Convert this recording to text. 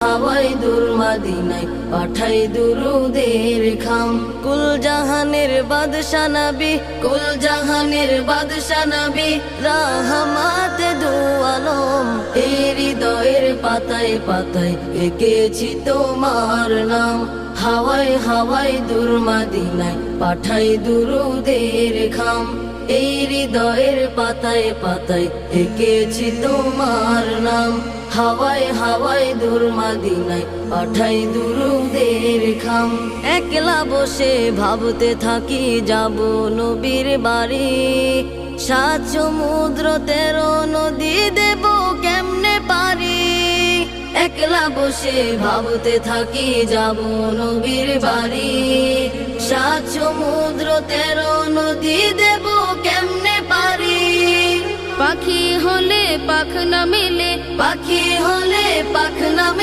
হাওয়াই দূর মদিনায় পাঠাই দুরুদের খাম। কুল জাহানের বাদশা নবী, কুল জাহানের বাদশা নবী, রাহমাত দু আলম। এই হৃদয়ের পাতায় পাতায় এঁকেছি তোমার নাম। হাওয়াই হাওয়াই দূর মদিনায় পাঠাই দুরুদের খাম। এই হৃদয়ের পাতায় পাতায় এঁকেছি তোমার নাম। হাওয়াই হাওয়াই দূর মদিনায় পাঠাই দুরুদের খাম। একলা বসে ভাবতে থাকি যাব নবীর বাড়ি, 7 সমুদ্র 13 নদী দেব কেমনে পারি। একলা বসে ভাবতে থাকি যাব নবীর বাড়ি, 7 সমুদ্র 13 নদী দেব কেমনে পারি। পাখি হলে পাখ না মেলে, পাখি হলে পাখ না মেলে,